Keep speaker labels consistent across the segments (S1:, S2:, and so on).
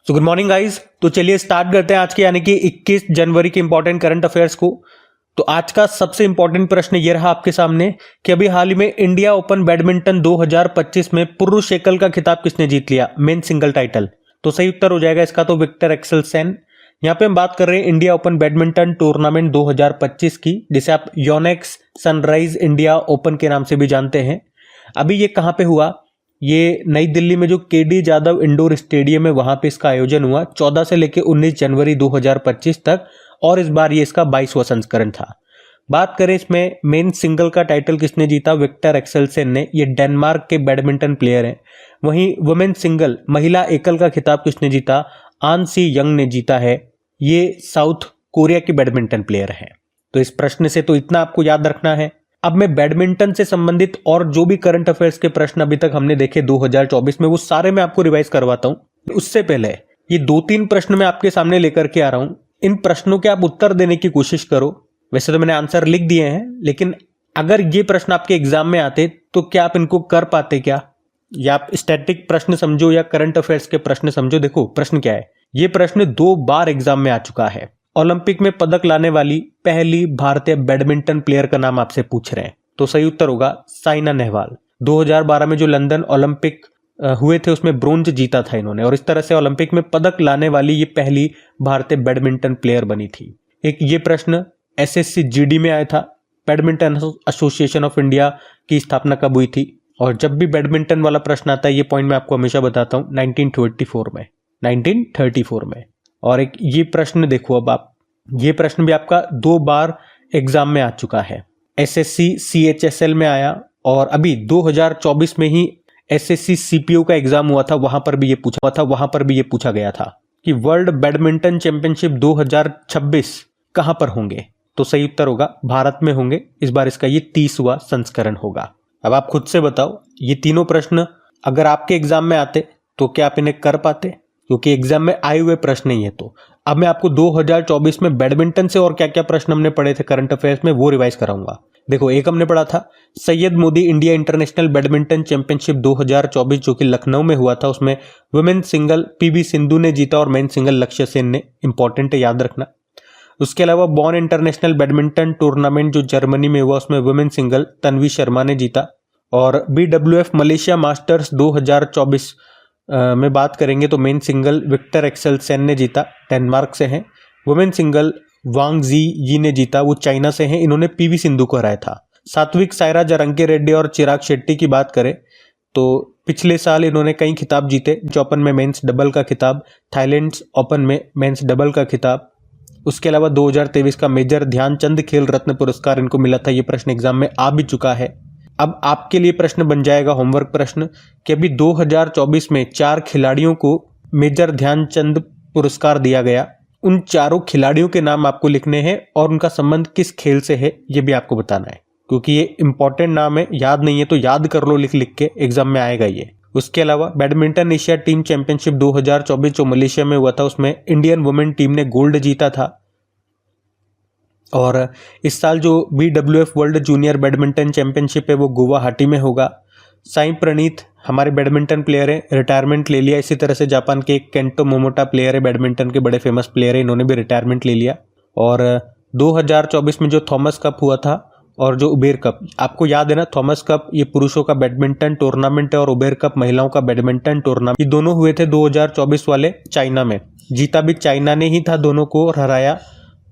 S1: So good morning guys. तो चलिए start करते हैं आज के यानी कि 21 जनवरी के इंपॉर्टेंट करंट अफेयर्स को। तो आज का सबसे इंपॉर्टेंट प्रश्न ये रहा आपके सामने कि अभी हाल ही में इंडिया ओपन बैडमिंटन 2025 में पुरुष एकल का खिताब किसने जीत लिया, मेन सिंगल टाइटल। तो सही उत्तर हो जाएगा इसका तो विक्टर एक्सेलसेन। यहाँ पे हम बात कर रहे हैं इंडिया ओपन बैडमिंटन टूर्नामेंट 2025 की, जिसे आप योनेक्स सनराइज इंडिया ओपन के नाम से भी जानते हैं। अभी ये कहाँ पे हुआ, ये नई दिल्ली में जो केडी जादव इंडोर स्टेडियम है वहां पे इसका आयोजन हुआ 14 से लेकर 19 जनवरी 2025 तक, और इस बार ये इसका 22वां संस्करण था। बात करें इसमें मेन सिंगल का टाइटल किसने जीता, विक्टर एक्सेलसेन ने। ये डेनमार्क के बैडमिंटन प्लेयर हैं। वहीं वुमेन सिंगल महिला एकल का खिताब किसने जीता, आन सी यंग ने जीता है। ये साउथ कोरिया की बैडमिंटन प्लेयर हैं। तो इस प्रश्न से तो इतना आपको याद रखना है। अब मैं बैडमिंटन से संबंधित और जो भी करंट अफेयर्स के प्रश्न अभी तक हमने देखे 2024 में, वो सारे मैं आपको रिवाइज करवाता हूं। उससे पहले ये 2-3 प्रश्न मैं आपके सामने लेकर के आ रहा हूं। इन प्रश्नों के आप उत्तर देने की कोशिश करो। वैसे तो मैंने आंसर लिख दिए हैं, लेकिन अगर ये प्रश्न आपके एग्जाम में आते तो क्या आप इनको कर पाते क्या, या आप स्टैटिक प्रश्न समझो या करंट अफेयर्स के प्रश्न समझो। देखो प्रश्न क्या है, ये प्रश्न 2 बार एग्जाम में आ चुका है। ओलंपिक में पदक लाने वाली पहली भारतीय बैडमिंटन प्लेयर का नाम आपसे पूछ रहे हैं। तो सही उत्तर होगा साइना नेहवाल। 2012 में जो लंदन ओलंपिक हुए थे उसमें ब्रोंज जीता था इन्होंने, और इस तरह से ओलंपिक में पदक लाने वाली ये पहली भारतीय बैडमिंटन प्लेयर बनी थी। एक ये प्रश्न एसएससी जीडी में आया था, बैडमिंटन एसोसिएशन ऑफ इंडिया की स्थापना कब हुई थी। और जब भी बैडमिंटन वाला प्रश्न आता है ये पॉइंट मैं आपको हमेशा बताता हूँ, 1934 में। और एक ये प्रश्न देखो, अब आप ये प्रश्न भी आपका 2 बार एग्जाम में आ चुका है। एसएससी सीएचएसएल में आया, और अभी 2024 में ही एसएससी सीपीओ का एग्जाम हुआ था, वहां पर भी ये पूछा गया था कि वर्ल्ड बैडमिंटन चैंपियनशिप 2026 कहां पर होंगे। तो सही उत्तर होगा भारत में होंगे। इस बार इसका ये 30वां संस्करण होगा। अब आप खुद से बताओ, ये तीनों प्रश्न अगर आपके एग्जाम में आते तो क्या आप इन्हें कर पाते, क्योंकि एग्जाम में आए हुए प्रश्न ही है। तो अब मैं आपको 2024 में बैडमिंटन से और क्या क्या प्रश्न हमने पढ़े थे करंट अफेयर्स में वो रिवाइज कराऊंगा। देखो, एक हमने पढ़ा था Syed Modi India international badminton championship 2024 जो कि लखनऊ में हुआ था। उसमें वुमेन सिंगल पीवी सिंधु ने जीता और मेन सिंगल लक्ष्य सेन ने। इंपॉर्टेंट है, याद रखना। उसके अलावा बॉन इंटरनेशनल बैडमिंटन टूर्नामेंट जो जर्मनी में हुआ उसमें वुमेन सिंगल तन्वी शर्मा ने जीता। और BWF मलेशिया मास्टर्स 2024 में बात करेंगे तो मेन सिंगल विक्टर एक्सेलसेन ने जीता, डेनमार्क से हैं। वुमेन सिंगल वांग जी ने जीता, वो चाइना से हैं। इन्होंने पीवी सिंधु को हराया था। सात्विक साईराज रंकी रेड्डी और चिराग शेट्टी की बात करें तो पिछले साल इन्होंने कई खिताब जीते। ओपन में मेंस डबल का खिताब, थाईलैंड ओपन में मेंस डबल का खिताब। उसके अलावा 2023 का मेजर ध्यानचंद खेल रत्न पुरस्कार इनको मिला था। ये प्रश्न एग्जाम में आ भी चुका है। अब आपके लिए प्रश्न बन जाएगा होमवर्क प्रश्न कि अभी 2024 में 4 खिलाड़ियों को मेजर ध्यानचंद पुरस्कार दिया गया। उन चारों खिलाड़ियों के नाम आपको लिखने हैं और उनका संबंध किस खेल से है ये भी आपको बताना है, क्योंकि ये इंपॉर्टेंट नाम है। याद नहीं है तो याद कर लो, लिख लिख के एग्जाम में आएगा ये। उसके अलावा बैडमिंटन एशिया टीम चैंपियनशिप 2024 जो मलेशिया में हुआ था उसमें इंडियन वुमेन टीम ने गोल्ड जीता था। और इस साल जो BWF world junior badminton championship है वो गुवाहाटी में होगा। साई प्रणीत हमारे बैडमिंटन प्लेयर हैं, रिटायरमेंट ले लिया। इसी तरह से जापान के केंटो मोमोटा प्लेयर है, बैडमिंटन के बड़े फेमस प्लेयर है, इन्होंने भी रिटायरमेंट ले लिया। और 2024 में जो थॉमस कप हुआ था और जो उबेर कप, आपको याद है ना, थॉमस कप ये पुरुषों का बैडमिंटन टूर्नामेंट है और उबेर कप महिलाओं का बैडमिंटन टूर्नामेंट। ये दोनों हुए थे 2024 वाले चाइना में। जीता भी चाइना ने ही था दोनों को, और हराया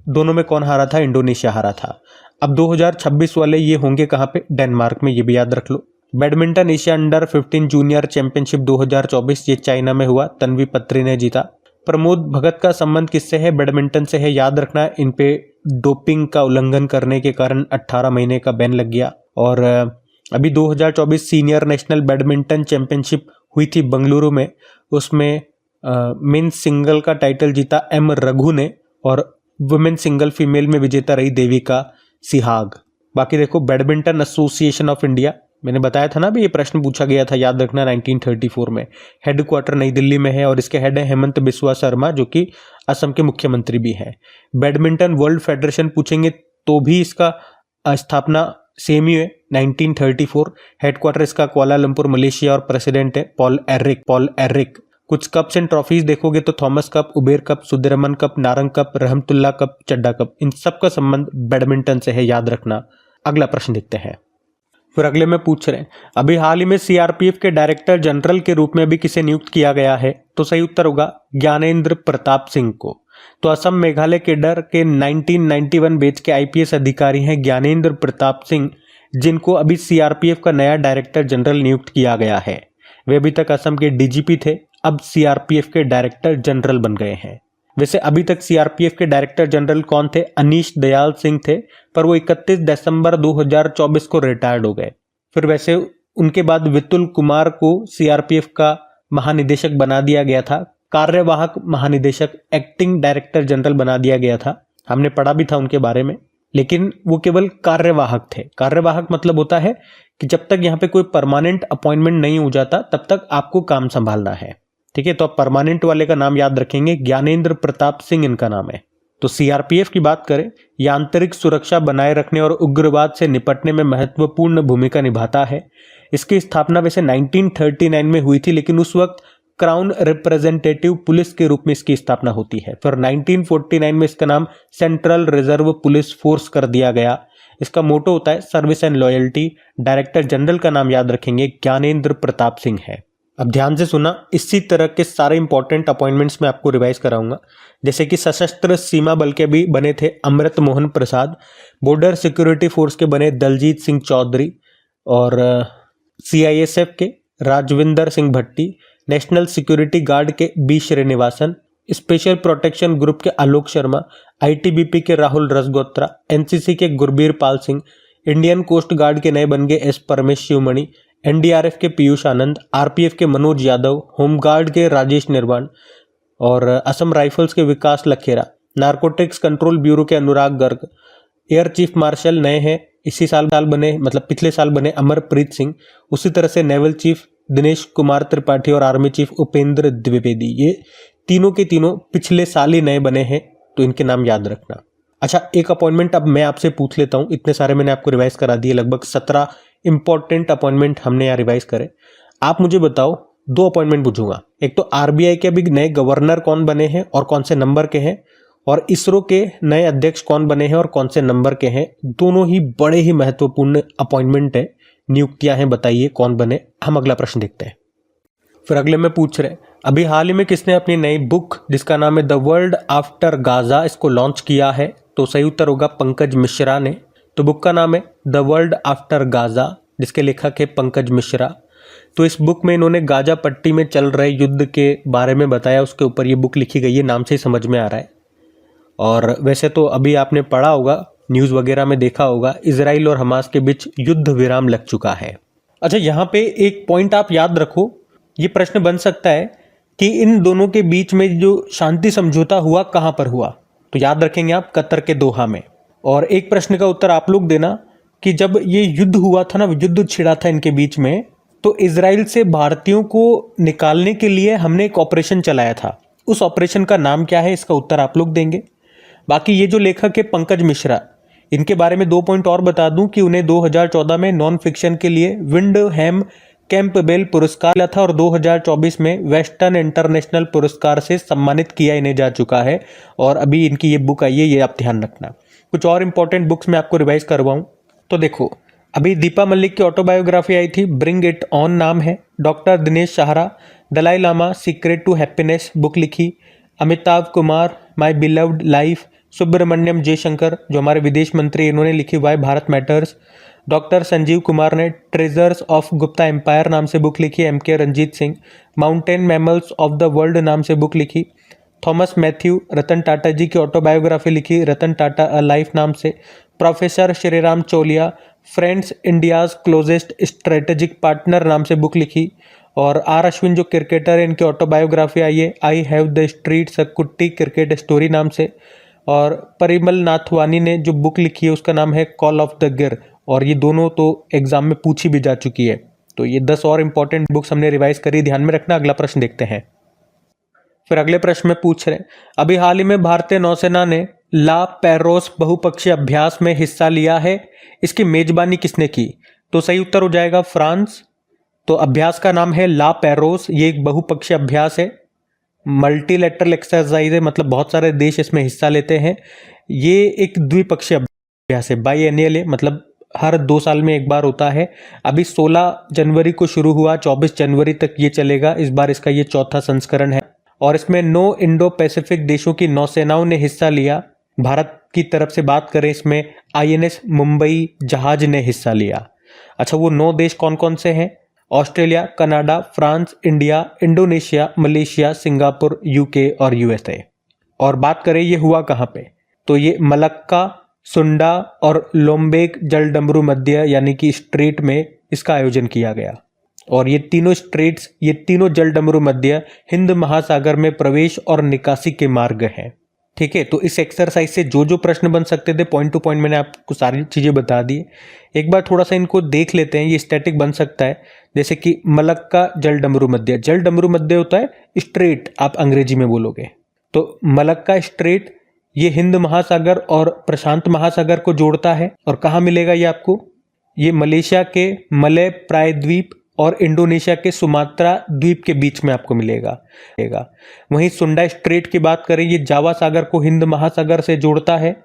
S1: दोनों में कौन हारा था, इंडोनेशिया हारा था। अब 2026 वाले ये होंगे कहाँ पे, डेनमार्क में, ये भी याद रख लो। Badminton Asia under 15 junior championship 2024 ये चाइना में हुआ, तन्वी पत्री ने जीता। प्रमोद भगत का संबंध किससे है, बैडमिंटन से है, याद रखना। इन पे डोपिंग का उल्लंघन करने के कारण 18 महीने का बैन लग गया। और अभी 2024 सीनियर नेशनल बैडमिंटन चैंपियनशिप हुई थी बंगलुरु में, उसमें मेंस सिंगल का टाइटल जीता M रघु ने, और वुमेन सिंगल फीमेल में विजेता रही देविका सिहाग। बाकी देखो, बैडमिंटन एसोसिएशन ऑफ इंडिया, मैंने बताया था ना भी ये प्रश्न पूछा गया था, याद रखना, 1934 में। हेडक्वार्टर नई दिल्ली में है और इसके हेड है हेमंत बिस्वा शर्मा जो कि असम के मुख्यमंत्री भी हैं। बैडमिंटन वर्ल्ड फेडरेशन पूछेंगे तो भी इसका स्थापना सेम ही है, 1934। हेडक्वार्टर इसका कुआलालंपुर मलेशिया और प्रेसिडेंट है पॉल एरिक। कुछ कप्स एंड ट्रॉफीज देखोगे तो Thomas cup, Uber cup, Sudirman cup, Narang cup, Rahmatullah cup, Chadha cup, इन सब का संबंध बैडमिंटन से है, याद रखना। अगला प्रश्न देखते हैं। फिर अगले में पूछ रहे हैं, अभी हाल ही में सीआरपीएफ के डायरेक्टर जनरल के रूप में अभी किसे नियुक्त किया गया है? तो सही उत्तर होगा ज्ञानेंद्र प्रताप सिंह को। तो असम मेघालय केडर के 1991 बैच के आईपीएस अधिकारी हैं ज्ञानेंद्र प्रताप सिंह, जिनको अभी सीआरपीएफ का नया डायरेक्टर जनरल नियुक्त किया गया है। वे अभी तक असम के डीजीपी थे, अब सीआरपीएफ के डायरेक्टर जनरल बन गए हैं। वैसे अभी तक सीआरपीएफ के डायरेक्टर जनरल कौन थे? अनीश दयाल सिंह थे, पर वो 31 दिसंबर 2024 को रिटायर्ड हो गए। फिर वैसे उनके बाद वितुल कुमार को सीआरपीएफ का महानिदेशक बना दिया गया था, कार्यवाहक महानिदेशक, एक्टिंग डायरेक्टर जनरल बना दिया गया था। हमने पढ़ा भी था उनके बारे में, लेकिन वो केवल कार्यवाहक थे। कार्यवाहक मतलब होता है कि जब तक यहाँ पे कोई परमानेंट अपॉइंटमेंट नहीं हो जाता तब तक आपको काम संभालना है, ठीक है। तो आप परमानेंट वाले का नाम याद रखेंगे, ज्ञानेंद्र प्रताप सिंह इनका नाम है। तो सीआरपीएफ की बात करें, यह आंतरिक सुरक्षा बनाए रखने और उग्रवाद से निपटने में महत्वपूर्ण भूमिका निभाता है। इसकी स्थापना वैसे 1939 में हुई थी, लेकिन उस वक्त क्राउन रिप्रेजेंटेटिव पुलिस के रूप में इसकी स्थापना होती है। फिर 1949 में इसका नाम सेंट्रल रिजर्व पुलिस फोर्स कर दिया गया। इसका मोटो होता है service and loyalty. Director general का नाम याद रखेंगे, ज्ञानेंद्र प्रताप सिंह है। अब ध्यान से सुना, इसी तरह के सारे इंपॉर्टेंट अपॉइंटमेंट्स मैं आपको रिवाइज कराऊंगा। जैसे कि सशस्त्र सीमा बल के भी बने थे Amrit Mohan Prasad, border security force के बने दलजीत सिंह चौधरी, और सीआईएसएफ के Rajvinder Singh Bhatti, national security guard के B Srinivasan, special protection group के आलोक शर्मा, आईटीबीपी के राहुल रसगोत्रा, एनसीसी के Gurbir Pal Singh, Indian coast guard के नए बन गए एस परमेश शिवमणि, एनडीआरएफ के पीयूष आनंद, आरपीएफ के मनोज यादव, होमगार्ड के राजेश निर्वाण, और असम राइफल्स के विकास लखेरा, नारकोटिक्स कंट्रोल ब्यूरो के अनुराग गर्ग, एयर चीफ मार्शल नए हैं, इसी साल बने, मतलब पिछले साल बने अमरप्रीत सिंह। उसी तरह से नेवल चीफ दिनेश कुमार त्रिपाठी और आर्मी चीफ उपेंद्र द्विवेदी, ये तीनों के तीनों पिछले साल ही नए बने हैं, तो इनके नाम याद रखना। अच्छा, एक अपॉइंटमेंट अब मैं आपसे पूछ लेता हूँ। इतने सारे मैंने आपको रिवाइज करा दिए, लगभग 17 इंपॉर्टेंट अपॉइंटमेंट हमने यहाँ रिवाइज करे। आप मुझे बताओ, 2 अपॉइंटमेंट पूछूंगा। एक तो आरबीआई के अभी नए गवर्नर कौन बने हैं और कौन से नंबर के हैं, और इसरो के नए अध्यक्ष कौन बने हैं और कौन से नंबर के हैं। दोनों ही बड़े ही महत्वपूर्ण अपॉइंटमेंट है, नियुक्तियां हैं, बताइए कौन बने। हम अगला प्रश्न देखते हैं। फिर अगले में पूछ रहे, अभी हाल ही में किसने अपनी नई बुक जिसका नाम है द वर्ल्ड आफ्टर गाजा, इसको लॉन्च किया है? तो सही उत्तर होगा पंकज मिश्रा ने। तो बुक का नाम है द वर्ल्ड आफ्टर गाजा, जिसके लेखक है पंकज मिश्रा। तो इस बुक में इन्होंने गाजा पट्टी में चल रहे युद्ध के बारे में बताया, उसके ऊपर ये बुक लिखी गई है, नाम से ही समझ में आ रहा है। और वैसे तो अभी आपने पढ़ा होगा, न्यूज़ वगैरह में देखा होगा, इजराइल और हमास के बीच युद्ध विराम लग चुका है। अच्छा, यहाँ पे एक पॉइंट आप याद रखो, ये प्रश्न बन सकता है कि इन दोनों के बीच में जो शांति समझौता हुआ कहाँ पर हुआ? तो याद रखेंगे आप, कतर के दोहा में। और एक प्रश्न का उत्तर आप लोग देना कि जब ये युद्ध हुआ था ना, युद्ध छिड़ा था इनके बीच में, तो इजराइल से भारतीयों को निकालने के लिए हमने एक ऑपरेशन चलाया था। उस ऑपरेशन का नाम क्या है, इसका उत्तर आप लोग देंगे। बाकी ये जो लेखक है पंकज मिश्रा, इनके बारे में 2 पॉइंट और बता दूं कि उन्हें 2014 में नॉन फिक्शन के लिए विंडहैम कैंपबेल पुरस्कार मिला था, और 2024 में वेस्टर्न इंटरनेशनल पुरस्कार से सम्मानित किया इन्हें जा चुका है। और अभी इनकी ये बुक आई है, ये आप ध्यान रखना। कुछ और इंपॉर्टेंट बुक्स मैं आपको रिवाइज करवाऊं तो देखो, अभी दीपा मलिक की ऑटोबायोग्राफी आई थी, ब्रिंग इट ऑन नाम है। Doctor Dinesh Sahara, Dalai Lama secret to happiness book लिखी। Amitabh Kumar, my beloved life. Subrahmanyam Jaishankar जो हमारे विदेश मंत्री, इन्होंने लिखी why Bharat matters. Doctor Sanjeev Kumar ने ट्रेजर्स ऑफ गुप्ता एम्पायर नाम से बुक लिखी। M K Ranjit Singh, mountain mammals of the world नाम से बुक लिखी। थॉमस मैथ्यू, रतन टाटा जी की ऑटोबायोग्राफी लिखी, रतन टाटा अ लाइफ नाम से। प्रोफेसर श्रीराम चोलिया, friends India's closest strategic partner नाम से बुक लिखी। और आर अश्विन जो क्रिकेटर है, इनकी ऑटोबायोग्राफी आई है, आई हैव द स्ट्रीट सकुट्टी क्रिकेट स्टोरी नाम से। और परिमल नाथवानी ने जो बुक लिखी है उसका नाम है कॉल ऑफ द गिर, और ये दोनों तो एग्जाम में पूछी भी जा चुकी है। तो ये 10 और इंपॉर्टेंट बुक्स हमने रिवाइज करी, ध्यान में रखना। अगला प्रश्न देखते हैं। फिर अगले प्रश्न में पूछ रहे हैं, अभी हाल ही में भारतीय नौसेना ने ला पेरोस बहुपक्षीय अभ्यास में हिस्सा लिया है, इसकी मेजबानी किसने की? तो सही उत्तर हो जाएगा फ्रांस, तो अभ्यास का नाम है ला पैरोस। ये एक बहुपक्षीय अभ्यास है, मल्टीलेटरल एक्सरसाइज है, मतलब बहुत सारे देश इसमें हिस्सा लेते हैं। ये एक द्विपक्षीय अभ्यास है, बाईएनियल है, मतलब हर 2 साल में एक बार होता है। अभी 16 जनवरी को शुरू हुआ, 24 जनवरी तक ये चलेगा। इस बार इसका ये चौथा संस्करण है और इसमें 9 इंडो पैसिफिक देशों की नौसेनाओं ने हिस्सा लिया। भारत की तरफ से बात करें, इसमें आईएनएस मुंबई जहाज ने हिस्सा लिया। अच्छा, वो 9 देश कौन कौन से हैं? Australia, Canada, France, India, Indonesia, Malaysia, Singapore, UK और यूएसए। और बात करें ये हुआ कहाँ पे, तो ये मलक्का, सुंडा और लोम्बेक जलडमरू मध्य यानी कि स्ट्रेट में इसका आयोजन किया गया। और ये तीनों स्ट्रेट्स, ये तीनों जलडमरू मध्य हिंद महासागर में प्रवेश और निकासी के मार्ग हैं। ठीक है, तो इस एक्सरसाइज से जो जो प्रश्न बन सकते थे पॉइंट टू पॉइंट मैंने आपको सारी चीजें बता दी। एक बार थोड़ा सा इनको देख लेते हैं, ये स्टैटिक बन सकता है। जैसे कि मलक्का जलडमरू मध्य, जलडमरू मध्य होता है स्ट्रेट, आप अंग्रेजी में बोलोगे। तो मलक्का स्ट्रेट ये हिंद महासागर और प्रशांत महासागर को जोड़ता है। और कहाँ मिलेगा ये आपको? ये मलेशिया के मलय प्रायद्वीप और इंडोनेशिया के सुमात्रा द्वीप के बीच में आपको मिलेगा। वहीं सुंडा स्ट्रेट की बात करें, ये जावा सागर को हिंद महासागर से जोड़ता है।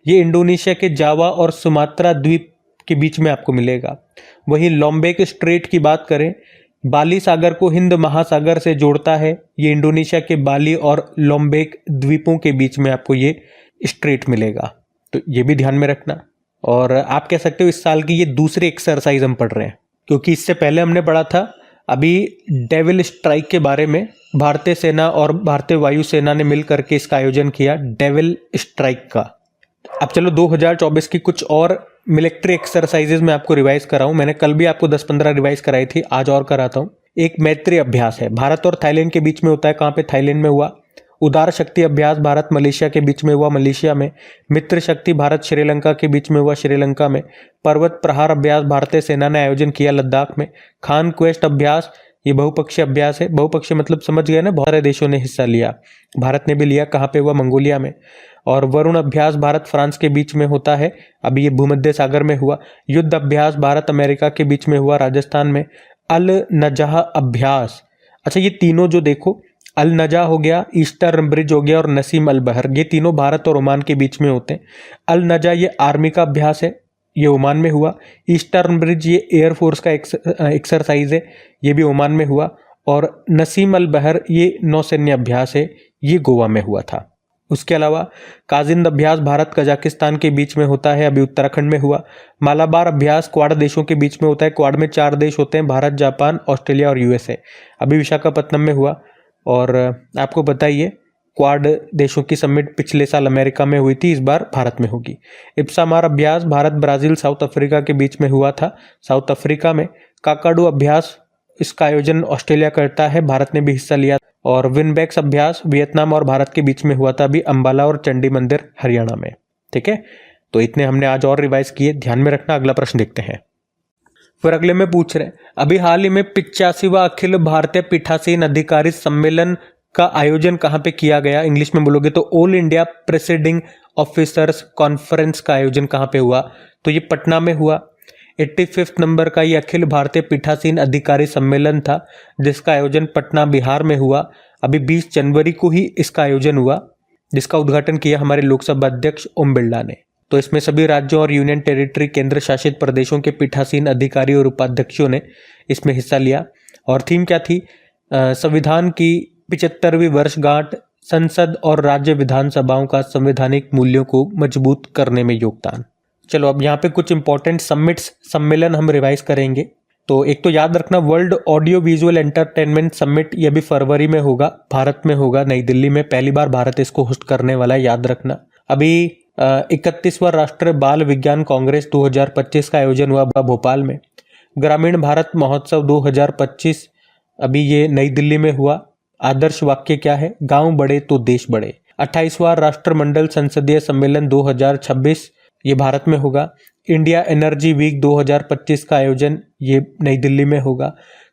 S1: ये इंडोनेशिया के जावा और सुमात्रा द्वीप के बीच में आपको मिलेगा। वहीं लोम्बेक स्ट्रेट की बात करें, बाली सागर को हिंद महासागर से जोड़ता है। ये इंडोनेशिया के बाली और लोम्बेक द्वीपों के बीच में आपको ये स्ट्रेट मिलेगा, तो ये भी ध्यान में रखना। और आप कह सकते हो इस साल की ये दूसरी एक्सरसाइज हम पढ़ रहे हैं, क्योंकि इससे पहले हमने पढ़ा था अभी डेविल स्ट्राइक के बारे में। भारतीय सेना और भारतीय वायुसेना ने मिल करके इसका आयोजन किया, डेविल स्ट्राइक का। अब चलो 2024 की कुछ और मिलिट्री एक्सरसाइजेज में आपको रिवाइज कराऊं। मैंने कल भी आपको 10-15 रिवाइज कराई थी, आज और कराता हूं। एक मैत्री अभ्यास है, भारत और थाईलैंड के बीच में होता है। कहाँ पे? थाईलैंड में हुआ। उदार शक्ति अभ्यास भारत मलेशिया के बीच में हुआ, मलेशिया में। मित्र शक्ति भारत श्रीलंका के बीच में हुआ, श्रीलंका में। पर्वत प्रहार अभ्यास भारतीय सेना ने आयोजन किया लद्दाख में। खान क्वेस्ट अभ्यास ये बहुपक्षीय अभ्यास है। बहुपक्षीय मतलब समझ गए ना, बहुत सारे देशों ने हिस्सा लिया, भारत ने भी लिया। कहाँ पे हुआ? मंगोलिया में। और वरुण अभ्यास भारत फ्रांस के बीच में होता है, अभी ये भूमध्य सागर में हुआ। युद्ध अभ्यास भारत अमेरिका के बीच में हुआ, राजस्थान में। अल नजाह अभ्यास, अच्छा ये तीनों जो देखो, अल नजा हो गया, ईस्टर्न ब्रिज हो गया और नसीम अल बहर, ये तीनों भारत और ओमान के बीच में होते हैं। अल नजा ये आर्मी का अभ्यास है, ये ओमान में हुआ। ईस्टर्न ब्रिज ये एयरफोर्स का एक्सरसाइज है, ये भी ओमान में हुआ। और नसीम अल बहर ये नौसैन्य अभ्यास है, ये गोवा में हुआ था। उसके अलावा काजिंद अभ्यास भारत कजाकिस्तान के बीच में होता है, अभी उत्तराखंड में हुआ। मालाबार अभ्यास क्वाड देशों के बीच में होता है, क्वाड में 4 देश होते हैं, भारत, जापान, ऑस्ट्रेलिया और यूएसए, अभी विशाखापत्तनम में हुआ। और आपको बताइए क्वाड देशों की समिट पिछले साल अमेरिका में हुई थी, इस बार भारत में होगी। इप्सामार अभ्यास भारत, ब्राजील, साउथ अफ्रीका के बीच में हुआ था, साउथ अफ्रीका में। काकाडू अभ्यास इसका आयोजन ऑस्ट्रेलिया करता है, भारत ने भी हिस्सा लिया। और विनबैक्स अभ्यास वियतनाम और भारत के बीच में हुआ था, अभी अंबाला और चंडी मंदिर हरियाणा में। ठीक है, तो इतने हमने आज और रिवाइज किए, ध्यान में रखना। अगला प्रश्न देखते हैं। फिर अगले में पूछ रहे हैं, अभी हाल ही में 85वां अखिल भारतीय पीठासीन अधिकारी सम्मेलन का आयोजन कहाँ पे किया गया? इंग्लिश में बोलोगे तो all India presiding officers conference का आयोजन कहाँ पे हुआ? तो ये पटना में हुआ। 85वां नंबर का ये अखिल भारतीय पीठासीन अधिकारी सम्मेलन था, जिसका आयोजन पटना बिहार में हुआ। अभी 20 जनवरी को ही इसका आयोजन हुआ, जिसका उद्घाटन किया हमारे लोकसभा अध्यक्ष ओम बिरला ने। तो इसमें सभी राज्यों और यूनियन टेरिटरी केंद्र शासित प्रदेशों के पीठासीन अधिकारी और उपाध्यक्षों ने इसमें हिस्सा लिया। और थीम क्या थी? संविधान की 75वीं वर्षगांठ, संसद और राज्य विधानसभाओं का संवैधानिक मूल्यों को मजबूत करने में योगदान। चलो अब यहाँ पे कुछ इंपॉर्टेंट सम्मेलन हम रिवाइज करेंगे। तो एक तो याद रखना, world audio visual entertainment summit, ये भी फरवरी में होगा, भारत में होगा, नई दिल्ली में। पहली बार भारत इसको होस्ट करने वाला है, याद रखना। अभी 31वां राष्ट्रीय बाल विज्ञान कांग्रेस 2025 का आयोजन हुआ भोपाल में। ग्रामीण भारत महोत्सव 2025 अभी ये नई दिल्ली में हुआ। आदर्श वाक्य क्या है? गांव बढ़े तो देश बढ़े। 28वां राष्ट्रमंडल संसदीय सम्मेलन 2026 ये भारत में होगा। इंडिया एनर्जी वीक 2025 का आयोजन ये नई दिल्ली में होगा।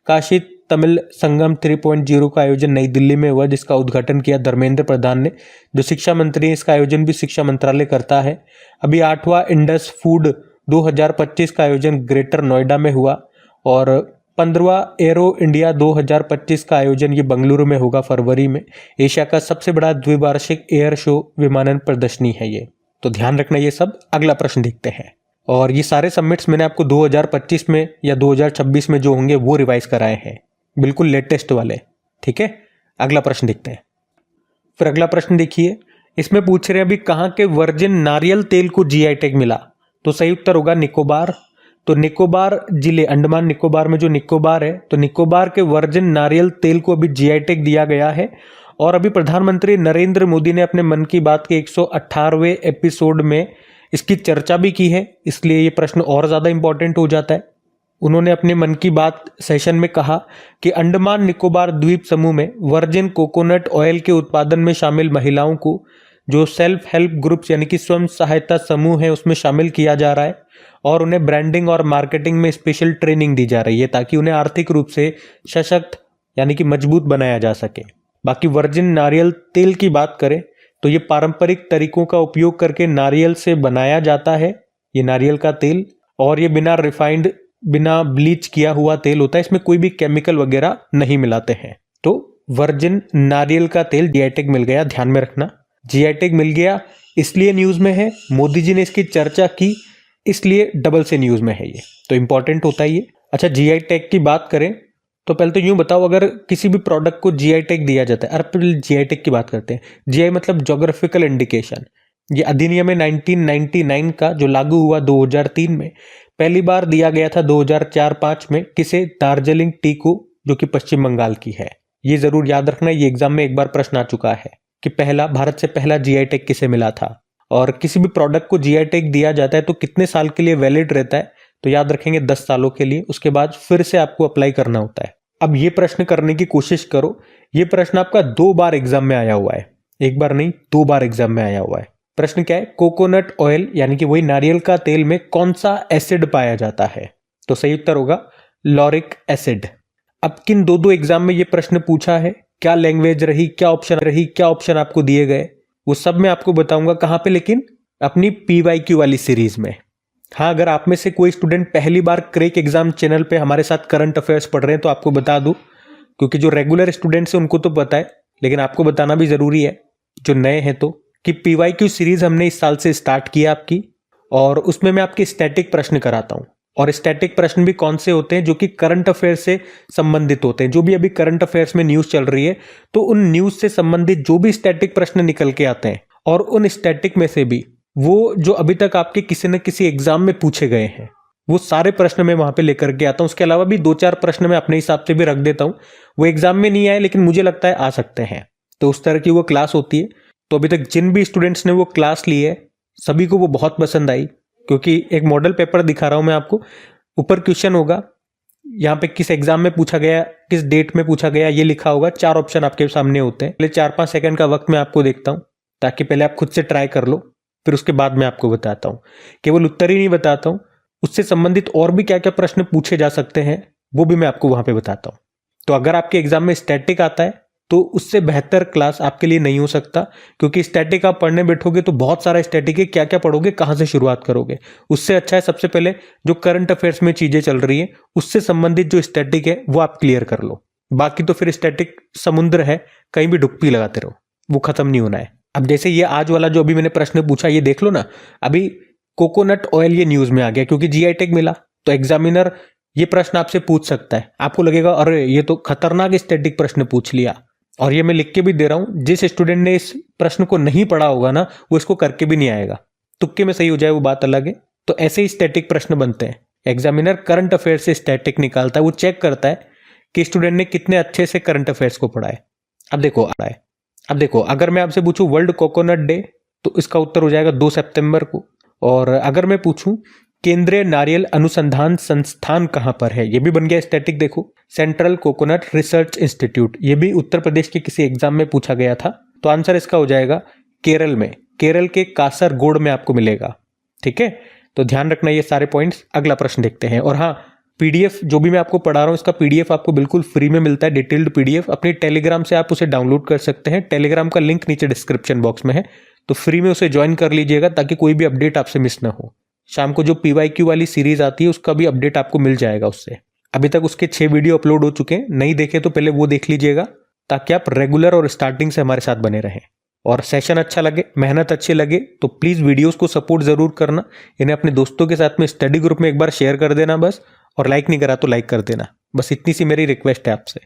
S1: काशी तमिल संगम 3.0 का आयोजन नई दिल्ली में हुआ, जिसका उद्घाटन किया धर्मेंद्र प्रधान ने, जो शिक्षा मंत्री है। इसका आयोजन भी शिक्षा मंत्रालय करता है। अभी 8वां इंडस फूड 2025 का आयोजन ग्रेटर नोएडा में हुआ। और 15वां एरो इंडिया 2025 का आयोजन ये बेंगलुरु में होगा फरवरी में। एशिया का सबसे बड़ा द्विवार्षिक एयर शो विमानन प्रदर्शनी है ये, तो ध्यान रखना ये सब। अगला प्रश्न देखते हैं। और ये सारे समिट्स मैंने आपको 2025 में या 2026 में जो होंगे वो रिवाइज कराए हैं, बिल्कुल लेटेस्ट वाले, ठीक है। अगला प्रश्न देखते हैं। फिर अगला प्रश्न देखिए, इसमें पूछ रहे हैं अभी कहाँ के वर्जिन नारियल तेल को जीआई टैग मिला, तो सही उत्तर होगा निकोबार। तो निकोबार जिले, अंडमान निकोबार में जो निकोबार है, तो निकोबार के वर्जिन नारियल तेल को अभी जीआई टैग दिया गया है। और अभी प्रधानमंत्री नरेंद्र मोदी ने अपने मन की बात के 118वें एपिसोड में इसकी चर्चा भी की है, इसलिए ये प्रश्न और ज्यादा इंपॉर्टेंट हो जाता है। उन्होंने अपने मन की बात सेशन में कहा कि अंडमान निकोबार द्वीप समूह में वर्जिन कोकोनट ऑयल के उत्पादन में शामिल महिलाओं को जो सेल्फ हेल्प ग्रुप्स यानी कि स्वयं सहायता समूह है उसमें शामिल किया जा रहा है और उन्हें ब्रांडिंग और मार्केटिंग में स्पेशल ट्रेनिंग दी जा रही है ताकि उन्हें आर्थिक रूप से सशक्त यानी कि मजबूत बनाया जा सके। बाकी वर्जिन नारियल तेल की बात करें तो ये पारंपरिक तरीकों का उपयोग करके नारियल से बनाया जाता है, ये नारियल का तेल, और ये बिना रिफाइंड, बिना ब्लीच किया हुआ तेल होता है, इसमें कोई भी केमिकल वगैरह नहीं मिलाते हैं। तो वर्जिन नारियल का तेल जीआई टैग मिल गया, ध्यान में रखना। जीआई टैग मिल गया इसलिए न्यूज में है, मोदी जी ने इसकी चर्चा की इसलिए डबल से न्यूज में है, ये तो इंपॉर्टेंट होता है ये। अच्छा, जीआई टैग की बात करें तो पहले तो यूं बताओ, अगर किसी भी प्रोडक्ट को जीआई टैग दिया जाता है, पहले जीआई टैग की बात करते हैं। जीआई मतलब ज्योग्राफिकल इंडिकेशन। ये अधिनियम है 1999 का जो लागू हुआ 2003 में, पहली बार दिया गया था 2004-05 में, किसे? दार्जिलिंग टी को, जो कि पश्चिम बंगाल की है। ये जरूर याद रखना, ये एग्जाम में एक बार प्रश्न आ चुका है कि भारत से पहला जीआई टैग किसे मिला था। और किसी भी प्रोडक्ट को जीआई टैग दिया जाता है तो कितने साल के लिए वैलिड रहता है, तो याद रखेंगे 10 सालों के लिए, उसके बाद फिर से आपको अप्लाई करना होता है। अब ये प्रश्न करने की कोशिश करो, ये प्रश्न आपका 2 बार एग्जाम में आया हुआ है, एक बार नहीं 2 बार एग्जाम में आया हुआ है। प्रश्न क्या है? कोकोनट ऑयल यानी कि वही नारियल का तेल में कौन सा एसिड पाया जाता है, तो सही उत्तर होगा लॉरिक एसिड। अब किन 2 एग्जाम में ये प्रश्न पूछा है, क्या लैंग्वेज रही, क्या ऑप्शन आपको दिए गए, वो सब मैं आपको बताऊंगा। कहां पे? लेकिन अपनी PYQ वाली सीरीज में। हाँ, अगर आप में से कोई स्टूडेंट पहली बार क्रैक एग्जाम चैनल पे हमारे साथ करंट अफेयर्स पढ़ रहे हैं तो आपको बता दूं, क्योंकि जो रेगुलर स्टूडेंट्स हैं उनको तो पता है, लेकिन आपको बताना भी जरूरी है जो नए हैं तो, कि PYQ सीरीज हमने इस साल से स्टार्ट किया आपकी, और उसमें मैं आपके स्टैटिक प्रश्न कराता हूं। और स्टैटिक प्रश्न भी कौन से होते हैं? जो कि करंट अफेयर से संबंधित होते हैं। जो भी अभी करंट अफेयर्स में न्यूज चल रही है तो उन न्यूज से संबंधित जो भी स्टैटिक प्रश्न निकल के आते हैं, और उन स्टैटिक में से भी वो जो अभी तक आपके किसी न किसी एग्जाम में पूछे गए हैं, वो सारे प्रश्न मैं वहां पे लेकर के आता हूं। उसके अलावा भी 2-4 प्रश्न मैं अपने हिसाब से भी रख देता हूं, वो एग्जाम में नहीं आए लेकिन मुझे लगता है आ सकते हैं, तो उस तरह की वो क्लास होती है। तो अभी तक जिन भी स्टूडेंट्स ने वो क्लास ली है सभी को वो बहुत पसंद आई, क्योंकि एक मॉडल पेपर दिखा रहा हूं मैं आपको। ऊपर क्वेश्चन होगा, यहाँ पे किस एग्जाम में पूछा गया, किस डेट में पूछा गया, ये लिखा होगा। 4 ऑप्शन आपके सामने होते हैं। पहले 4-5 सेकंड का वक्त मैं आपको देखता हूं, ताकि पहले आप खुद से ट्राई कर लो, फिर उसके बाद मैं आपको बताता हूं। केवल उत्तर ही नहीं बताता हूं, उससे संबंधित और भी क्या क्या प्रश्न पूछे जा सकते हैं वो भी मैं आपको वहां पे बताता हूं। तो अगर आपके एग्जाम में स्टैटिक आता है तो उससे बेहतर क्लास आपके लिए नहीं हो सकता, क्योंकि स्टैटिक आप पढ़ने बैठोगे तो बहुत सारा स्टैटिक है, क्या क्या पढ़ोगे, कहां से शुरुआत करोगे। उससे अच्छा है सबसे पहले जो करंट अफेयर्स में चीजें चल रही है उससे संबंधित जो स्टैटिक है वो आप क्लियर कर लो। बाकी तो फिर स्टैटिक समुद्र है, कहीं भी डुबकी लगाते रहो, वो खत्म नहीं होना है। अब जैसे ये आज वाला जो अभी मैंने प्रश्न पूछा, ये देख लो ना, अभी कोकोनट ऑयल ये न्यूज में आ गया क्योंकि जीआई टैग मिला, तो एग्जामिनर ये प्रश्न आपसे पूछ सकता है। आपको लगेगा अरे ये तो खतरनाक स्टैटिक प्रश्न पूछ लिया, और ये मैं लिख के भी दे रहा हूं, जिस स्टूडेंट ने इस प्रश्न को नहीं पढ़ा होगा ना वो इसको करके भी नहीं आएगा। तुक्के में सही हो जाए वो बात अलग है। तो ऐसे ही स्टैटिक प्रश्न बनते हैं। एग्जामिनर करंट अफेयर से स्टैटिक निकालता है, वो चेक करता है कि स्टूडेंट ने कितने अच्छे से करंट अफेयर्स को पढ़ा है। अब देखो अगर मैं आपसे पूछूं वर्ल्ड कोकोनट डे, तो इसका उत्तर हो जाएगा 2 सितंबर को। और अगर मैं पूछूं केंद्रीय नारियल अनुसंधान संस्थान कहां पर है, ये भी बन गया स्टैटिक। देखो सेंट्रल कोकोनट रिसर्च इंस्टीट्यूट, ये भी उत्तर प्रदेश के किसी एग्जाम में पूछा गया था, तो आंसर इसका हो जाएगा केरल में, केरल के कासरगोड में आपको मिलेगा। ठीक है, तो ध्यान रखना ये सारे पॉइंट्स। अगला प्रश्न देखते हैं। और हाँ, पीडीएफ जो भी मैं आपको पढ़ा रहा हूँ इसका पीडीएफ आपको बिल्कुल फ्री में मिलता है, डिटेल्ड पीडीएफ। अपनी टेलीग्राम से आप उसे डाउनलोड कर सकते हैं, टेलीग्राम का लिंक नीचे डिस्क्रिप्शन बॉक्स में है, तो फ्री में उसे ज्वाइन कर लीजिएगा ताकि कोई भी अपडेट आपसे मिस ना हो। शाम को जो PYQ वाली सीरीज आती है उसका भी अपडेट आपको मिल जाएगा उससे। अभी तक उसके 6 वीडियो अपलोड हो चुके हैं, नहीं देखे तो पहले वो देख लीजिएगा ताकि आप रेगुलर और स्टार्टिंग से हमारे साथ बने रहें। और सेशन अच्छा लगे, मेहनत अच्छी लगे तो प्लीज़ वीडियोस को सपोर्ट ज़रूर करना, इन्हें अपने दोस्तों के साथ में स्टडी ग्रुप में एक बार शेयर कर देना बस, और लाइक नहीं करा तो लाइक कर देना, बस इतनी सी मेरी रिक्वेस्ट है आपसे।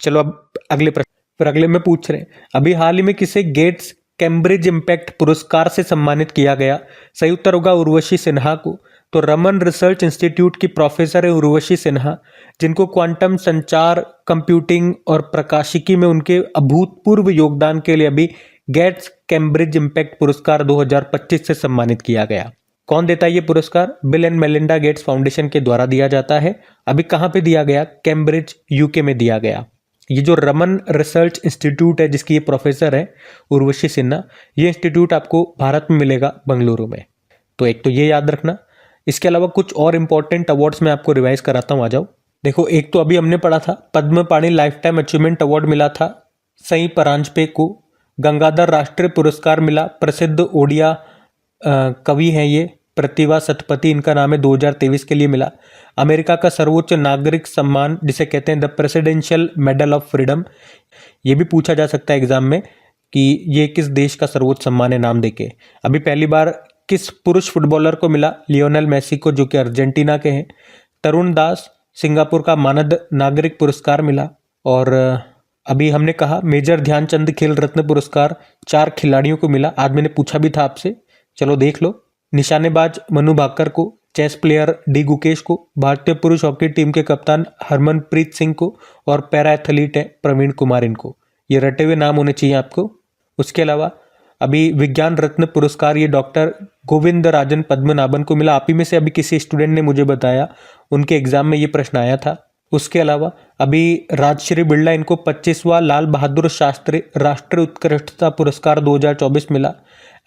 S1: चलो अब अगले प्रश्न। फिर अगले में पूछ रहे हैं, अभी हाल ही में किसे गेट्स कैम्ब्रिज इम्पैक्ट पुरस्कार से सम्मानित किया गया? सही उत्तर होगा उर्वशी सिन्हा को। तो रमन रिसर्च इंस्टीट्यूट की प्रोफेसर है उर्वशी सिन्हा, जिनको क्वांटम संचार, कंप्यूटिंग और प्रकाशिकी में उनके अभूतपूर्व योगदान के लिए अभी गेट्स कैम्ब्रिज इम्पैक्ट पुरस्कार 2025 से सम्मानित किया गया। कौन देता है ये पुरस्कार? Bill and Melinda Gates foundation के द्वारा दिया जाता है। अभी कहाँ पे दिया गया? कैम्ब्रिज यूके में दिया गया। ये जो रमन रिसर्च इंस्टीट्यूट है जिसकी ये प्रोफेसर है उर्वशी सिन्हा, ये इंस्टीट्यूट आपको भारत में मिलेगा बेंगलुरु में। तो एक तो ये याद रखना। इसके अलावा कुछ और इंपॉर्टेंट अवार्ड्स मैं आपको रिवाइज कराता हूँ, आ जाओ। देखो, एक तो अभी हमने पढ़ा था पद्म पाणि लाइफ टाइम अचीवमेंट अवार्ड मिला था सई परांजपे को। गंगाधर राष्ट्रीय पुरस्कार मिला, प्रसिद्ध ओडिया कवि हैं ये, प्रतिभा सतपथी इनका नाम है, 2023 के लिए मिला। अमेरिका का सर्वोच्च नागरिक सम्मान जिसे कहते हैं the presidential medal of freedom, ये भी पूछा जा सकता है एग्जाम में कि ये किस देश का सर्वोच्च सम्मान है नाम देके। अभी पहली बार किस पुरुष फुटबॉलर को मिला? लियोनेल मेसी को, जो कि अर्जेंटीना के हैं। तरुण दास सिंगापुर का मानद नागरिक पुरस्कार मिला। और अभी हमने कहा मेजर ध्यानचंद खेल रत्न पुरस्कार 4 खिलाड़ियों को मिला, आज मैंने पूछा भी था आपसे, चलो देख लो। निशानेबाज मनु भाकर को, चेस प्लेयर डी गुकेश को, भारतीय पुरुष हॉकी टीम के कप्तान हरमनप्रीत सिंह को, और पैरा एथलीट है प्रवीण कुमार, इनको। ये रटे हुए नाम होने चाहिए आपको। उसके अलावा अभी विज्ञान रत्न पुरस्कार ये डॉक्टर गोविंद राजन पद्मनाभन को मिला। आप ही में से अभी किसी स्टूडेंट ने मुझे बताया, उनके एग्जाम में ये प्रश्न आया था। उसके अलावा अभी राजश्री बिरला, इनको 25वां लाल बहादुर शास्त्री राष्ट्रीय उत्कृष्टता पुरस्कार 2024 मिला।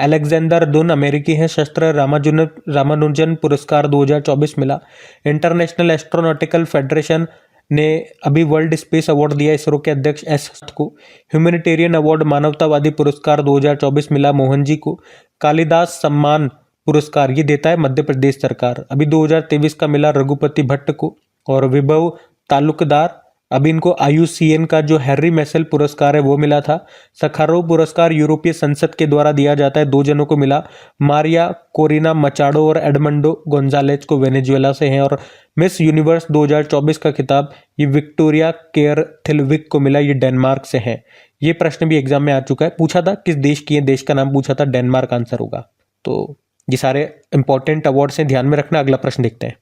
S1: अलेक्जेंडर दुन अमेरिकी हैं, शस्त्र रामानुजन पुरस्कार 2024 मिला। इंटरनेशनल एस्ट्रोनॉटिकल फेडरेशन ने अभी वर्ल्ड स्पेस अवार्ड दिया इसरो के अध्यक्ष एस को। ह्यूमैनिटेरियन अवार्ड मानवतावादी पुरस्कार 2024 मिला मोहन जी को। कालिदास सम्मान पुरस्कार ये देता है मध्य प्रदेश सरकार, अभी 2023 का मिला रघुपति भट्ट को। और विभव तालुकदार, अभी इनको IUCN का जो हैरी मेसेल पुरस्कार है वो मिला था। सखारोव पुरस्कार यूरोपीय संसद के द्वारा दिया जाता है, 2 जनों को मिला, मारिया कोरिना मचाडो और एडमंडो गोंजालेज को वेनेजुएला से हैं। और मिस यूनिवर्स 2024 का खिताब ये विक्टोरिया केयर थिलविक को मिला, ये डेनमार्क से हैं। ये प्रश्न भी एग्जाम में आ चुका है, पूछा था किस देश की है, देश का नाम पूछा था, डेनमार्क आंसर होगा। तो ये सारे इंपॉर्टेंट अवार्ड्स हैं, ध्यान में रखना। अगला प्रश्न देखते हैं।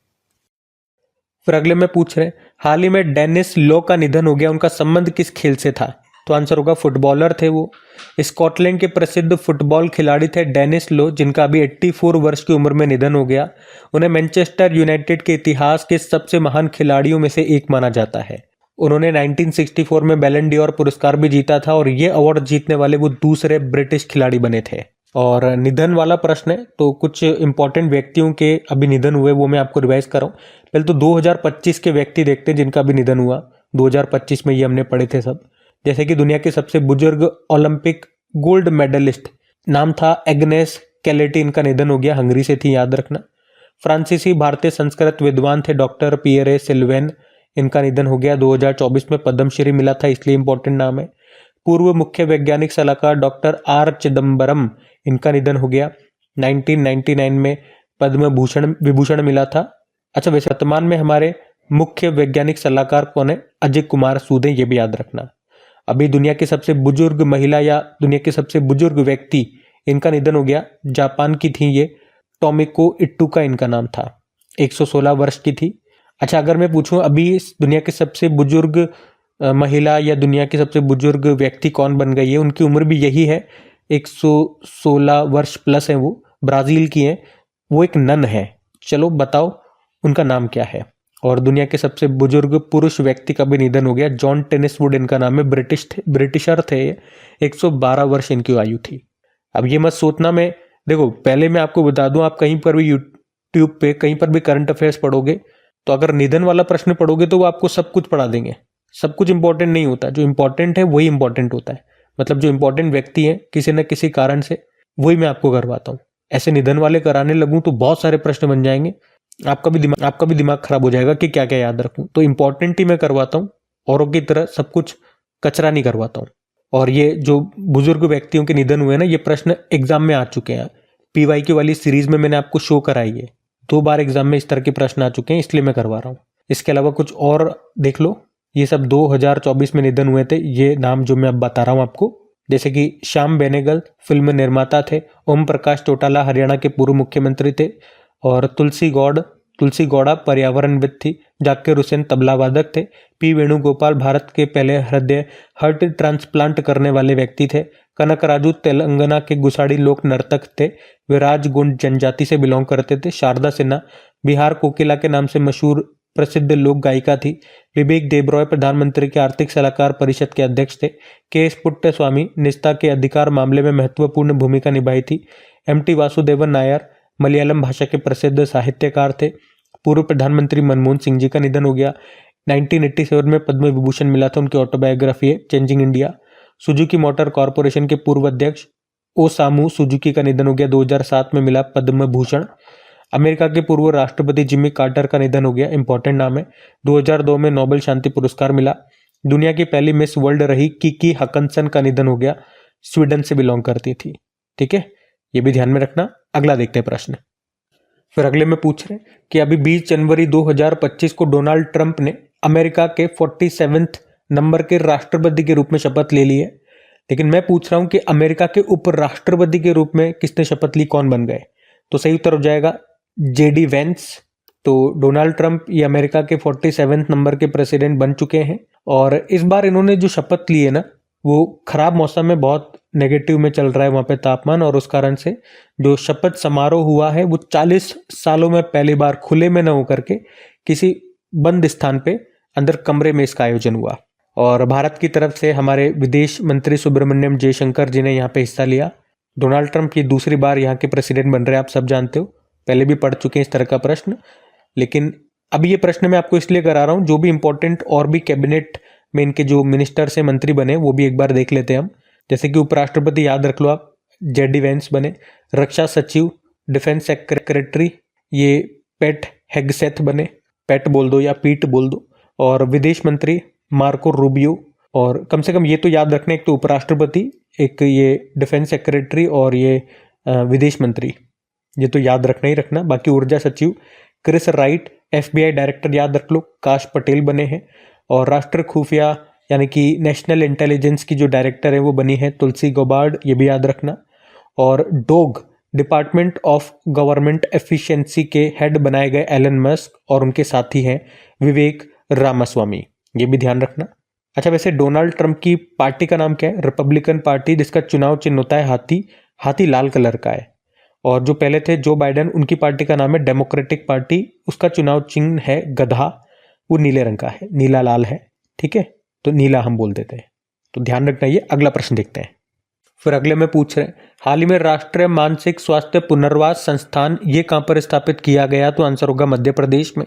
S1: फिर अगले में पूछ रहे हैं, हाल ही में डेनिस लो का निधन हो गया, उनका संबंध किस खेल से था? तो आंसर होगा फुटबॉलर थे वो। स्कॉटलैंड के प्रसिद्ध फुटबॉल खिलाड़ी थे डेनिस लो, जिनका अभी 84 वर्ष की उम्र में निधन हो गया। उन्हें मैनचेस्टर यूनाइटेड के इतिहास के सबसे महान खिलाड़ियों में से एक माना जाता है। उन्होंने 1964 में बैलन डी'ओर पुरस्कार भी जीता था, और ये अवार्ड जीतने वाले वो दूसरे ब्रिटिश खिलाड़ी बने थे। और निधन वाला प्रश्न है, तो कुछ इंपॉर्टेंट व्यक्तियों के अभी निधन हुए वो मैं आपको रिवाइज कर रहा हूँ। पहले तो 2025 के व्यक्ति देखते हैं जिनका भी निधन हुआ। 2025 में ये हमने पढ़े थे सब, जैसे कि दुनिया के सबसे बुजुर्ग ओलंपिक गोल्ड मेडलिस्ट, नाम था एग्नेस कैलेटी, इनका निधन हो गया, हंगरी से थी, याद रखना। फ्रांसीसी भारतीय संस्कृत विद्वान थे डॉक्टर पियरे सिल्वेन, इनका निधन हो गया, 2024 में पद्मश्री मिला था, इसलिए इंपॉर्टेंट नाम है। पूर्व मुख्य वैज्ञानिक सलाहकार डॉक्टर आर चिदम्बरम, इनका निधन हो गया, 1999 में पद्म विभूषण मिला था। अच्छा, वैसे वर्तमान में हमारे मुख्य वैज्ञानिक सलाहकार कौन है? अजय कुमार सूद, ये भी याद रखना। अभी दुनिया की सबसे बुजुर्ग महिला या दुनिया के सबसे बुजुर्ग व्यक्ति, इनका निधन हो गया, जापान की थी ये, टोमिको इट्टूका इनका नाम था, 116 वर्ष की थी। अच्छा, अगर मैं पूछूं अभी दुनिया के सबसे बुजुर्ग महिला या दुनिया के सबसे बुजुर्ग व्यक्ति कौन बन गई है, उनकी उम्र भी यही है, 116 वर्ष प्लस है, वो ब्राजील की हैं, वो एक नन है। चलो बताओ उनका नाम क्या है? और दुनिया के सबसे बुजुर्ग पुरुष व्यक्ति का भी निधन हो गया, जॉन टेनिसवुड इनका नाम है, ब्रिटिशर थे, 112 वर्ष इनकी आयु थी। अब ये मत सोचना, मैं देखो पहले मैं आपको बता दूं, आप कहीं पर भी यूट्यूब पे कहीं पर भी करंट अफेयर्स पढ़ोगे तो अगर निधन वाला प्रश्न पढ़ोगे तो वो आपको सब कुछ पढ़ा देंगे। सब कुछ इंपॉर्टेंट नहीं होता, जो इंपॉर्टेंट है वही इंपॉर्टेंट होता है। मतलब जो इंपॉर्टेंट व्यक्ति है किसी न किसी कारण से, वही मैं आपको करवाता हूँ। ऐसे निधन वाले कराने लगूं तो बहुत सारे प्रश्न बन जाएंगे, आपका भी दिमाग खराब हो जाएगा कि क्या क्या याद रखूं। तो इंपॉर्टेंट ही मैं करवाता हूँ, औरों की तरह सब कुछ कचरा नहीं करवाता हूँ। और ये जो बुजुर्ग व्यक्तियों के निधन हुए ना, ये प्रश्न एग्जाम में आ चुके हैं। पीवाईक्यू वाली सीरीज में मैंने आपको शो कराई है, 2 बार एग्जाम में इस तरह के प्रश्न आ चुके हैं, इसलिए मैं करवा रहा हूँ। इसके अलावा कुछ और देख लो, ये सब 2024 में निधन हुए थे, ये नाम जो मैं अब बता रहा हूँ आपको, जैसे कि श्याम बेनेगल फिल्म निर्माता थे, ओम प्रकाश चौटाला हरियाणा के पूर्व मुख्यमंत्री थे, और तुलसी गौड़ा पर्यावरणविद थी, जाकिर हुसैन तबला वादक थे, पी वेणुगोपाल भारत के पहले हार्ट ट्रांसप्लांट करने वाले व्यक्ति थे, कनक राजू तेलंगाना के गुसाड़ी लोक नर्तक थे, वे राजगुंड जनजाति से बिलोंग करते थे, शारदा सिन्हा बिहार कोकिला के नाम से मशहूर प्रसिद्ध लोक गायिका थी, विवेक देबरॉय प्रधानमंत्री के आर्थिक सलाहकार परिषद के अध्यक्ष थे, के एस पुट्टस्वामी निस्ता के अधिकार मामले में महत्वपूर्ण भूमिका निभाई थी, एम.टी. वासुदेवन नायर मलयालम भाषा के प्रसिद्ध साहित्यकार थे, पूर्व प्रधानमंत्री मनमोहन सिंह जी का निधन हो गया, 1987 में पद्म विभूषण मिला था, उनकी ऑटोबायोग्राफी है changing India. Suzuki motor corporation के पूर्व अध्यक्ष ओसामू सुजुकी का निधन हो गया, 2007 में मिला पद्म भूषण। अमेरिका के पूर्व राष्ट्रपति जिमी कार्टर का निधन हो गया, इंपॉर्टेंट नाम है, 2002 में नोबेल शांति पुरस्कार मिला। दुनिया की पहली मिस वर्ल्ड रही किकी हकनसन का निधन हो गया, स्वीडन से बिलोंग करती थी। ठीक है, ये भी ध्यान में रखना। अगला देखते हैं प्रश्न। फिर अगले में पूछ रहे हैं कि अभी 20 जनवरी 2025 को डोनाल्ड ट्रंप ने अमेरिका के 47वें नंबर के राष्ट्रपति के रूप में शपथ ले ली है, लेकिन मैं पूछ रहा हूं कि अमेरिका के उपराष्ट्रपति के रूप में किसने शपथ ली, कौन बन गए? तो सही उत्तर हो जाएगा जेडी वेंस। तो डोनाल्ड ट्रंप ये अमेरिका के 47वें नंबर के प्रेसिडेंट बन चुके हैं, और इस बार इन्होंने जो शपथ ली है ना, वो खराब मौसम में, बहुत नेगेटिव में चल रहा है वहां पे तापमान, और उस कारण से जो शपथ समारोह हुआ है वो 40 सालों में पहली बार खुले में न होकर के किसी बंद स्थान पे अंदर कमरे में इसका आयोजन हुआ। और भारत की तरफ से हमारे विदेश मंत्री सुब्रमण्यम जयशंकर जी ने यहाँ पे हिस्सा लिया। डोनाल्ड ट्रंप की दूसरी बार यहाँ के प्रेसिडेंट बन रहे हैं, आप सब जानते हो, पहले भी पढ़ चुके हैं इस तरह का प्रश्न, लेकिन अब ये प्रश्न मैं आपको इसलिए करा रहा हूँ, जो भी इंपॉर्टेंट और भी कैबिनेट में इनके जो मिनिस्टर से मंत्री बने वो भी एक बार देख लेते हैं हम। जैसे कि उपराष्ट्रपति याद रख लो आप, जेडी वेंस बने, रक्षा सचिव डिफेंस सेक्रेटरी ये पेट हेगसेथ बने, पेट बोल दो या पीट बोल दो, और विदेश मंत्री मार्को रूबियो। और कम से कम ये तो याद रखना, एक तो उपराष्ट्रपति, एक ये डिफेंस सेक्रेटरी और ये विदेश मंत्री, ये तो याद रखना ही रखना। बाकी ऊर्जा सचिव क्रिस राइट, FBI डायरेक्टर याद रख लो, काश पटेल बने हैं, और राष्ट्र खुफिया यानी कि नेशनल इंटेलिजेंस की जो डायरेक्टर है वो बनी है तुलसी गौबार्ड, ये भी याद रखना। और dog department of government efficiency के हेड बनाए गए एलन मस्क, और उनके साथी हैं विवेक रामास्वामी, ये भी ध्यान रखना। अच्छा, वैसे डोनाल्ड ट्रंप की पार्टी का नाम क्या है? रिपब्लिकन पार्टी, जिसका चुनाव चिन्ह होता है हाथी, हाथी लाल कलर का है। और जो पहले थे जो बाइडेन, उनकी पार्टी का नाम है डेमोक्रेटिक पार्टी, उसका चुनाव चिन्ह है गधा, वो नीले रंग का है, नीला लाल है। ठीक है, तो नीला हम बोल देते हैं, तो ध्यान रखना। ये अगला प्रश्न देखते हैं। फिर अगले में पूछ रहे हैं, हाल ही में राष्ट्रीय मानसिक स्वास्थ्य पुनर्वास संस्थान ये कहां पर स्थापित किया गया? तो आंसर होगा मध्य प्रदेश में।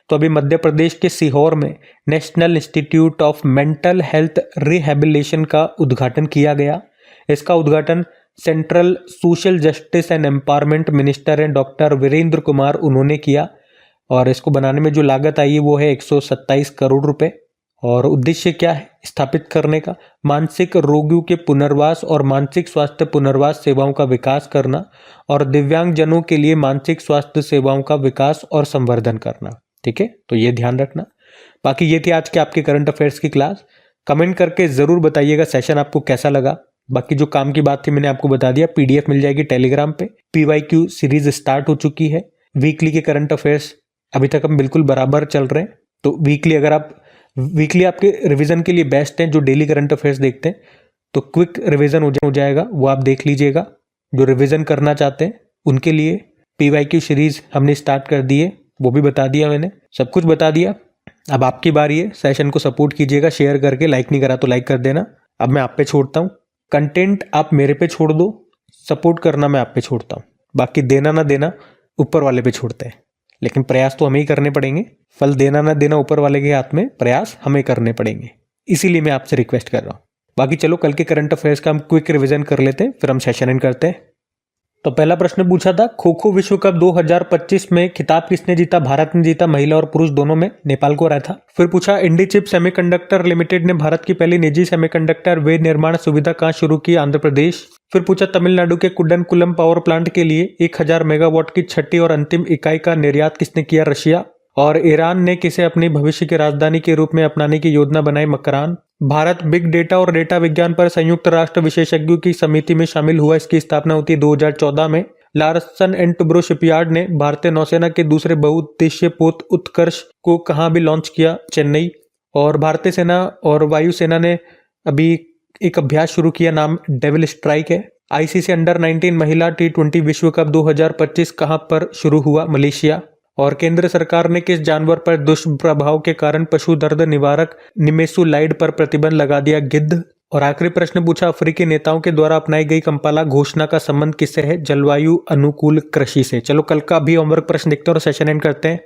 S1: तो अभी मध्य प्रदेश के सीहोर में national institute of mental health rehabilitation का उद्घाटन किया गया। इसका उद्घाटन central social justice and empowerment minister हैं डॉक्टर वीरेंद्र कुमार, उन्होंने किया। और इसको बनाने में जो लागत आई है वो है 127 करोड़ रुपए। और उद्देश्य क्या है स्थापित करने का? मानसिक रोगियों के पुनर्वास और मानसिक स्वास्थ्य पुनर्वास सेवाओं का विकास करना, और दिव्यांगजनों के लिए मानसिक स्वास्थ्य सेवाओं का विकास और संवर्धन करना। ठीक है, तो ये ध्यान रखना। बाकी ये थी आज के आपके करंट अफेयर्स की क्लास। कमेंट करके जरूर बताइएगा सेशन आपको कैसा लगा। बाकी जो काम की बात थी मैंने आपको बता दिया, PDF मिल जाएगी टेलीग्राम पे। PYQ सीरीज स्टार्ट हो चुकी है। वीकली के करंट अफेयर्स अभी तक हम बिल्कुल बराबर चल रहे हैं, तो वीकली आपके रिवीजन के लिए बेस्ट हैं। जो डेली करंट अफेयर्स देखते हैं तो क्विक रिवीजन हो जाएगा, वो आप देख लीजिएगा। जो रिवीजन करना चाहते हैं उनके लिए PYQ सीरीज हमने स्टार्ट कर दी है, वो भी बता दिया मैंने, सब कुछ बता दिया। अब आपकी बारी है, सेशन को सपोर्ट कीजिएगा शेयर करके, लाइक नहीं करा तो लाइक कर देना। अब मैं आप पे छोड़ता हूँ, कंटेंट आप मेरे पे छोड़ दो, सपोर्ट करना मैं आप पे छोड़ता हूँ, बाकी देना ना देना ऊपर वाले पे छोड़ते हैं। लेकिन प्रयास तो हमें ही करने पड़ेंगे, फल देना ना देना ऊपर वाले के हाथ में, प्रयास हमें करने पड़ेंगे, इसीलिए मैं आपसे रिक्वेस्ट कर रहा हूँ। बाकी चलो कल के करंट अफेयर्स का हम क्विक रिवीजन कर लेते हैं, फिर हम सेशन एंड करते हैं। तो पहला प्रश्न पूछा था खो खो विश्व कप 2025 में खिताब किसने जीता? भारत ने जीता, महिला और पुरुष दोनों में नेपाल को हराया था। फिर पूछा इंडीचिप सेमीकंडक्टर लिमिटेड ने भारत की पहली निजी सेमीकंडक्टर वे निर्माण सुविधा कहाँ शुरू की? आंध्र प्रदेश। फिर पूछा तमिलनाडु के कुडनकुलम पावर प्लांट के लिए 1000 मेगावाट की छठी और अंतिम इकाई का निर्यात किसने किया? रशिया। और ईरान ने किसे अपनी भविष्य की राजधानी के रूप में अपनाने की योजना बनाई? मकरान। भारत बिग डेटा और डेटा विज्ञान पर संयुक्त राष्ट्र विशेषज्ञों की समिति में शामिल हुआ, इसकी स्थापना होती है 2014 में। लार्सन एंड टुब्रो शिपयार्ड ने भारतीय नौसेना के दूसरे बहुउद्देशीय पोत उत्कर्ष को कहाँ भी लॉन्च किया? चेन्नई। और भारतीय सेना और वायुसेना ने अभी एक अभ्यास शुरू किया, नाम डेविल स्ट्राइक है। आईसीसी अंडर 19 महिला T20 विश्व कप 2025 कहाँ पर शुरू हुआ? मलेशिया। और केंद्र सरकार ने किस जानवर पर दुष्प्रभाव के कारण पशु दर्द निवारक निमेसुलाइड पर प्रतिबंध लगा दिया? गिद्ध। और आखिरी प्रश्न पूछा अफ्रीकी नेताओं के द्वारा अपनाई गई कंपाला घोषणा का संबंध किससे है? जलवायु अनुकूल कृषि से। चलो कल का भी होमवर्क प्रश्न देखते हैं और सेशन एंड करते हैं।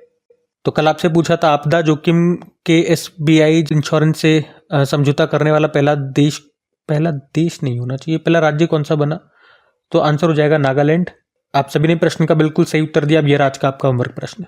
S1: तो कल आपसे पूछा था आपदा जोखिम के SBI इंश्योरेंस से समझौता करने वाला पहला देश नहीं होना चाहिए, पहला राज्य कौन सा बना? तो आंसर हो जाएगा नागालैंड। आप सभी ने प्रश्न का बिल्कुल सही उत्तर दिया। अब यह आज का आपका होमवर्क प्रश्न।